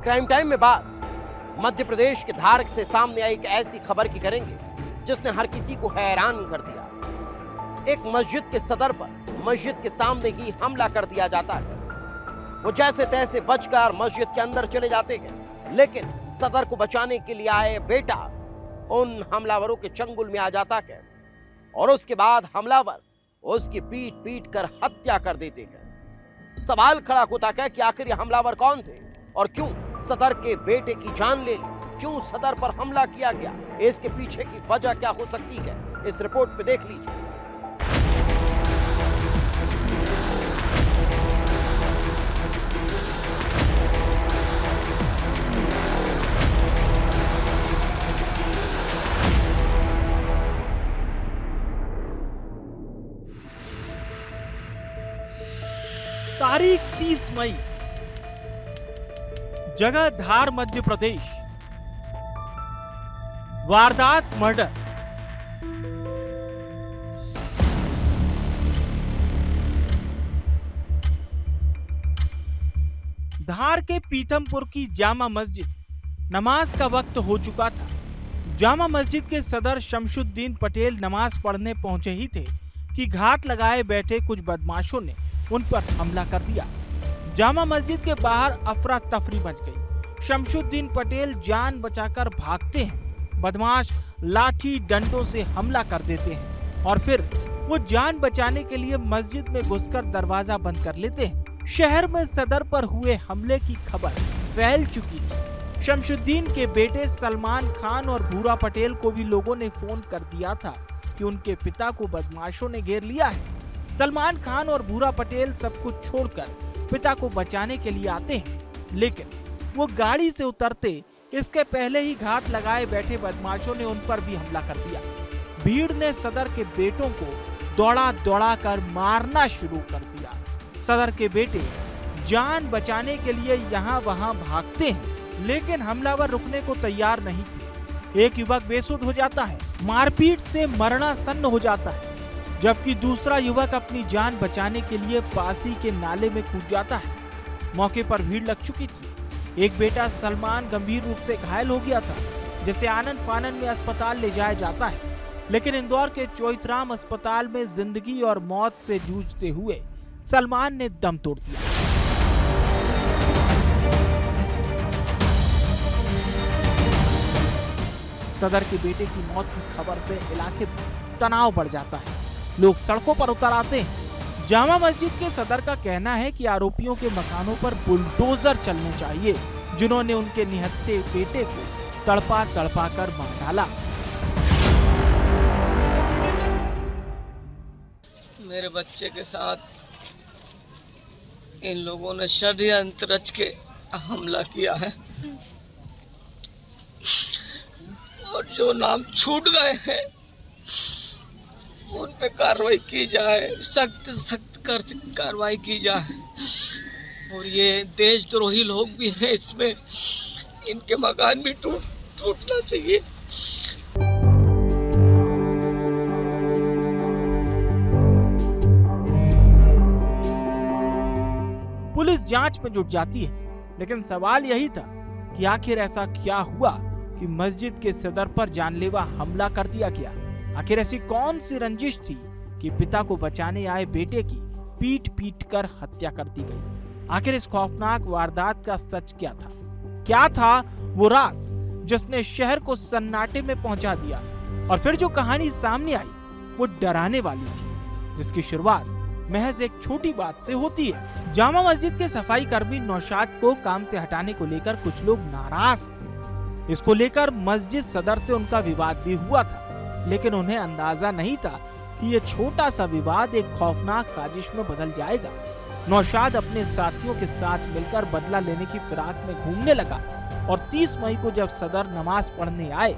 Crime time में बात मध्य प्रदेश के धार से सामने आई एक ऐसी खबर की करेंगे जिसने हर किसी को हैरान कर दिया। एक मस्जिद के सदर पर मस्जिद के सामने ही हमला कर दिया जाता है। वो जैसे तैसे बचकर मस्जिद के अंदर चले जाते हैं, लेकिन सदर को बचाने के लिए आए बेटा उन हमलावरों के चंगुल में आ जाता है और उसके बाद हमलावर उसकी पीट पीट कर हत्या कर देते हैं। सवाल खड़ा होता है कि आखिर ये हमलावर कौन थे और क्यों सदर के बेटे की जान ले ली, क्यों सदर पर हमला किया गया, इसके पीछे की वजह क्या हो सकती है, इस रिपोर्ट में देख लीजिए। तारीख 30 मई, जगह धार मध्य प्रदेश। वारदात मर्डर। धार के पीथमपुर की जामा मस्जिद। नमाज का वक्त हो चुका था। जामा मस्जिद के सदर शमशुद्दीन पटेल नमाज पढ़ने पहुंचे ही थे कि घात लगाए बैठे कुछ बदमाशों ने उन पर हमला कर दिया। जामा मस्जिद के बाहर अफरा तफरी मच गई। शमशुद्दीन पटेल जान बचाकर भागते हैं। बदमाश लाठी डंडों से हमला कर देते हैं और फिर वो जान बचाने के लिए मस्जिद में घुसकर दरवाजा बंद कर लेते हैं। शहर में सदर पर हुए हमले की खबर फैल चुकी थी। शमशुद्दीन के बेटे सलमान खान और भूरा पटेल को भी लोगों ने फोन कर दिया था कि उनके पिता को बदमाशों ने घेर लिया है। सलमान खान और भूरा पटेल सब कुछ छोड़कर पिता को बचाने के लिए आते हैं, लेकिन वो गाड़ी से उतरते इसके पहले ही घात लगाए बैठे बदमाशों ने उन पर भी हमला कर दिया। भीड़ ने सदर के बेटों को दौड़ा दौड़ा कर मारना शुरू कर दिया। सदर के बेटे जान बचाने के लिए यहाँ वहाँ भागते हैं, लेकिन हमलावर रुकने को तैयार नहीं थे। एक युवक बेसुध हो जाता है, मारपीट से मरणासन्न हो जाता है, जबकि दूसरा युवक अपनी जान बचाने के लिए पासी के नाले में कूद जाता है। मौके पर भीड़ लग चुकी थी। एक बेटा सलमान गंभीर रूप से घायल हो गया था, जिसे आनंद फानन में अस्पताल ले जाया जाता है, लेकिन इंदौर के चोइथराम अस्पताल में जिंदगी और मौत से जूझते हुए सलमान ने दम तोड़ दिया। सदर के बेटे की मौत की खबर से इलाके में तनाव बढ़ जाता है। लोग सड़कों पर उतर आते हैं। जामा मस्जिद के सदर का कहना है कि आरोपियों के मकानों पर बुलडोजर चलने चाहिए, जिन्होंने उनके निहत्थे बेटे को तड़पा तड़पा कर मार डाला। मेरे बच्चे के साथ इन लोगों ने षड्यंत्र रच के हमला किया है और जो नाम छूट गए हैं उन पे कार्रवाई की जाए, सख्त सख्त कार्रवाई की जाए। और ये देशद्रोही लोग भी हैं इसमें, इनके मकान भी टूटना चाहिए। पुलिस जांच में जुट जाती है, लेकिन सवाल यही था कि आखिर ऐसा क्या हुआ कि मस्जिद के सदर पर जानलेवा हमला कर दिया गया। आखिर ऐसी कौन सी रंजिश थी कि पिता को बचाने आए बेटे की पीट पीट कर हत्या कर दी गई। आखिर इस खौफनाक वारदात का सच क्या था? क्या था वो राज जिसने शहर को सन्नाटे में पहुंचा दिया? और फिर जो कहानी सामने आई वो डराने वाली थी, जिसकी शुरुआत महज एक छोटी बात से होती है। जामा मस्जिद के सफाई कर्मी नौशाद को काम से हटाने को लेकर कुछ लोग नाराज थे। इसको लेकर मस्जिद सदर से उनका विवाद भी हुआ था, लेकिन उन्हें अंदाजा नहीं था कि ये छोटा सा विवाद एक खौफनाक साजिश में बदल जाएगा। नौशाद अपने साथियों के साथ मिलकर बदला लेने की फिराक में घूमने लगा और 30 मई को जब सदर नमाज पढ़ने आए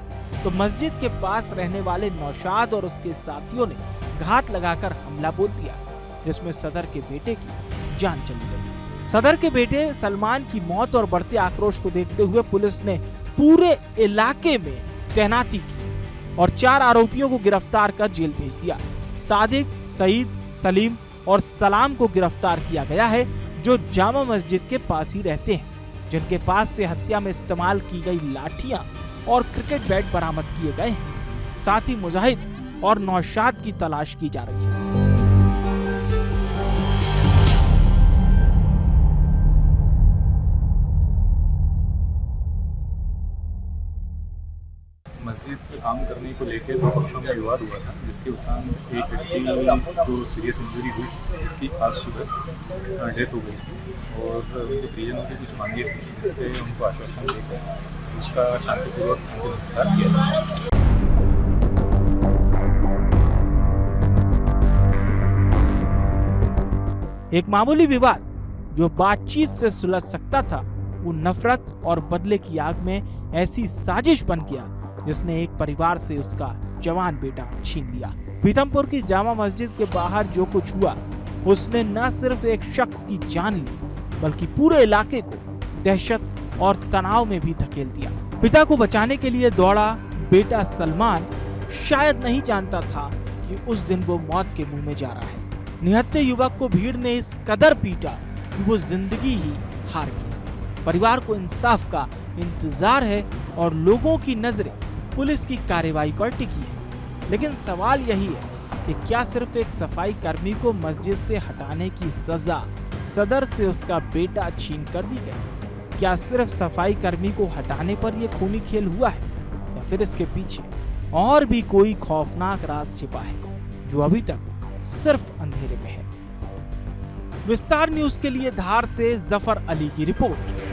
तो मस्जिद के पास रहने वाले नौशाद और उसके साथियों ने घात लगाकर हमला बोल दिया, जिसमें सदर के बेटे की जान चली गई। सदर के बेटे सलमान की मौत और बढ़ते आक्रोश को देखते हुए पुलिस ने पूरे इलाके में तैनाती की और 4 आरोपियों को गिरफ्तार कर जेल भेज दिया। सादिक, सईद, सलीम और सलाम को गिरफ्तार किया गया है, जो जामा मस्जिद के पास ही रहते हैं। जिनके पास से हत्या में इस्तेमाल की गई लाठियां और क्रिकेट बैट बरामद किए गए हैं। साथ ही मुजाहिद और नौशाद की तलाश की जा रही है। मस्जिद पे काम करने को लेकर दो पक्षों में विवाद हुआ था, जिसके उपरांत एक व्यक्ति को सीरियस इंजरी हुई, जिसकी आज सुबह डेथ हो गई थी और उनके परिजनों की कुछ मांगे थी, जिस पे उनको आश्वासन देकर उसका शांतिपूर्वक अंतिम संस्कार किया जाए। एक मामूली विवाद जो बातचीत से सुलझ सकता था, वो नफरत और बदले की आग में ऐसी साजिश बन गया जिसने एक परिवार से उसका जवान बेटा छीन लिया। पीथमपुर की जामा मस्जिद के बाहर जो कुछ हुआ, उसने न सिर्फ एक शख्स की जान ली, बल्कि पूरे इलाके को दहशत और तनाव में भी धकेल दिया। पिता को बचाने के लिए दौड़ा बेटा सलमान शायद नहीं जानता था कि उस दिन वो मौत के मुंह में जा रहा है। निहत्थे युवक को भीड़ ने इस कदर पीटा कि वो जिंदगी ही हार गया। परिवार को इंसाफ का इंतजार है और लोगों की नजरें पुलिस की कार्रवाई पर टिकी है। लेकिन सवाल यही है कि क्या सिर्फ एक सफाई कर्मी को मस्जिद से हटाने की सजा सदर से उसका बेटा छीन कर दी गई? क्या सिर्फ सफाई कर्मी को हटाने पर यह खूनी खेल हुआ है, या फिर इसके पीछे और भी कोई खौफनाक राज छिपा है जो अभी तक सिर्फ अंधेरे में है? विस्तार न्यूज के लिए धार से जफर अली की रिपोर्ट।